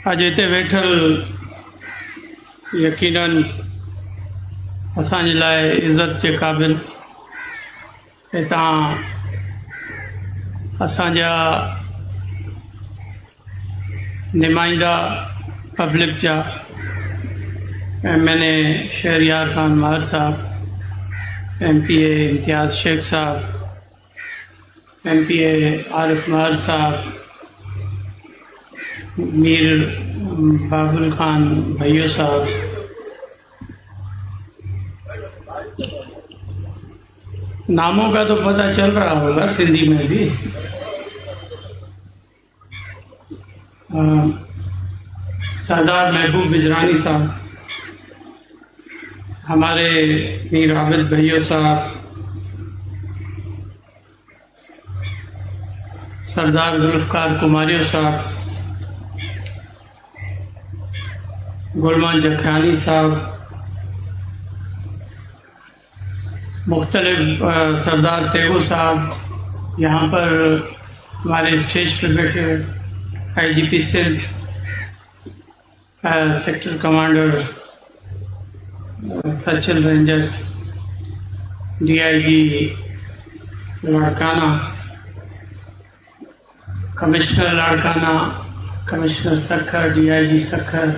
अॼु हिते वेठल यकीनन असांजे लाइ इज़त जे क़ाबिल हितां असांजा नुमाइंदा पब्लिक जा MNA शहरियार खान मार साहब, MPA इम्तियाज़ शेख साहब, MPA आरिफ मार साहब, मीर बाबुल खान भैया साहब, नामों का तो पता चल रहा होगा सिंधी में भी। सरदार महबूब बिजरानी साहब, हमारे मीर आबिद भैया साहब, सरदार जुल्फ़कार कुमारियो साहब, गुलमान जखरानी साहब, मुख्तलिफ सरदार तेगो साहब, यहाँ पर हमारे स्टेज पर बैठे IGP सिंध, सेक्टर कमांडर सचिन rangers, DIG Larkana, commissioner Larkana, commissioner Sukkur, DIG Sukkur,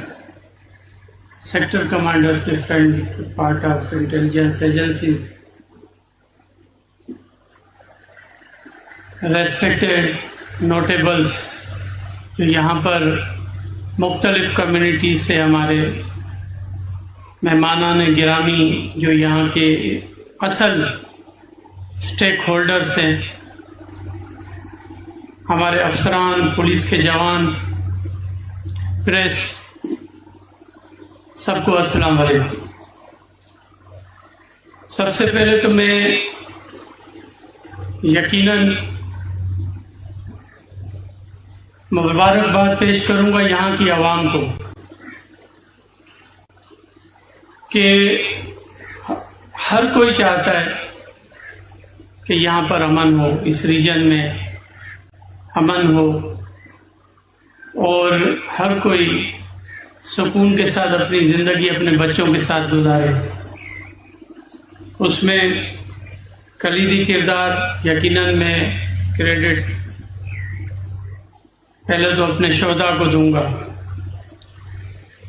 sector commanders different part of intelligence agencies, respected notables जो यहाँ पर मुख्तलिफ कम्युनिटीज़ से हमारे मेहमानान गिरामी जो यहाँ के असल स्टेक होल्डर्स हैं, हमारे अफसरान, पुलिस के जवान, प्रेस, सबको अस्सलाम वालेकुम। सबसे पहले तो मैं यकीनन मुबारकबाद पेश करूंगा यहाँ की आवाम को कि हर कोई चाहता है कि यहाँ पर अमन हो, इस रीजन में अमन हो और हर कोई सुकून के साथ अपनी ज़िंदगी अपने बच्चों के साथ गुजारे। उसमें कलीदी किरदार यकीनन मैं क्रेडिट पहले तो अपने शोधा को दूंगा,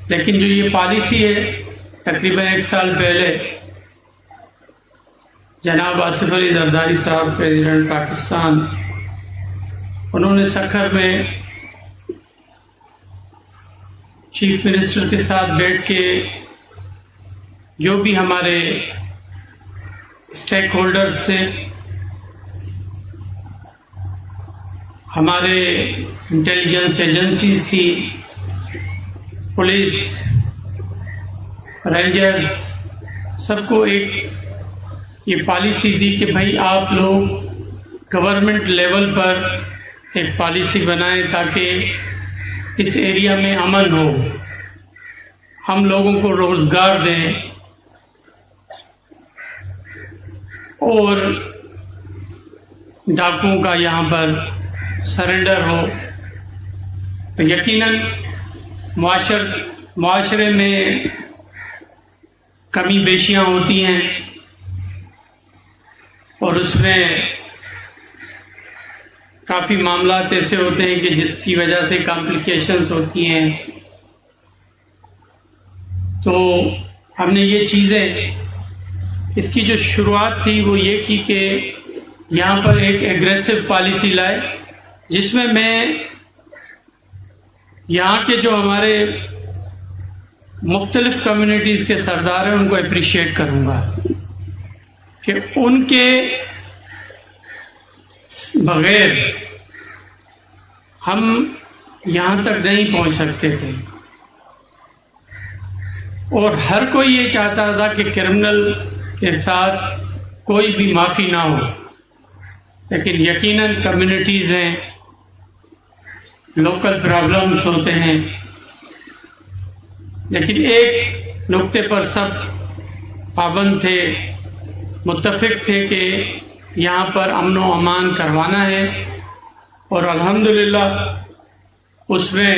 लेकिन जो ये पॉलिसी है तकरीबन 1 साल पहले जनाब आसिफ अली जरदारी साहब, प्रेसिडेंट पाकिस्तान, उन्होंने सखर में चीफ मिनिस्टर के साथ बैठ के जो भी हमारे स्टेक होल्डर्स से, हमारे इंटेलिजेंस एजेंसीज थी, पुलिस, रेंजर्स, सबको एक ये पॉलिसी दी कि भाई आप लोग गवर्नमेंट लेवल पर एक पॉलिसी बनाएं ताकि इस एरिया में अमन हो, हम लोगों को रोजगार दें और डाकुओं का यहाँ पर सरेंडर हो। तो यकीनन मुआशरे में कमी बेशियां होती हैं और उसमें काफ़ी मामलात ऐसे होते हैं कि जिसकी वजह से कॉम्प्लिकेशंस होती हैं। तो हमने ये चीज़ें, इसकी जो शुरुआत थी वो ये की कि यहाँ पर एक एग्रेसिव पॉलिसी लाए जिसमें मैं यहाँ के जो हमारे मुख्तलिफ कम्युनिटीज़ के सरदार हैं उनको अप्रिशिएट करूँगा कि उनके बगैर हम यहाँ तक नहीं पहुँच सकते थे और हर कोई ये चाहता था कि क्रिमिनल के साथ कोई भी माफ़ी ना हो, लेकिन यकीनन कम्युनिटीज़ हैं, लोकल प्रॉब्लम्स होते हैं, लेकिन एक नुक्ते पर सब पाबंद थे, मुत्तफिक थे कि यहाँ पर अमन व अमान करवाना है और अल्हम्दुलिल्लाह उसमें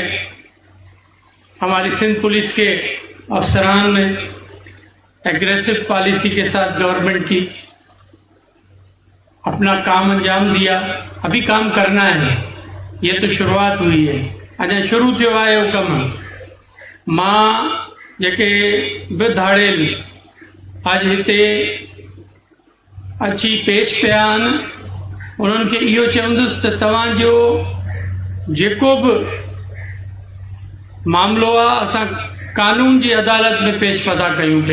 हमारी सिंध पुलिस के अफसरान ने एग्रेसिव पॉलिसी के साथ गवर्नमेंट की अपना काम अंजाम दिया। अभी काम करना है, ये तो शुरुआत हुई है, अञा शुरू थियो आहे उहो कमु। मां जेके बि धाड़ेल अॼु हिते अची पेश पिया आहिनि उन्हनि खे इहो चवंदुसि त तव्हांजो जेको बि मामिलो आहे असां कानून जी अदालत में पेश था कयूं।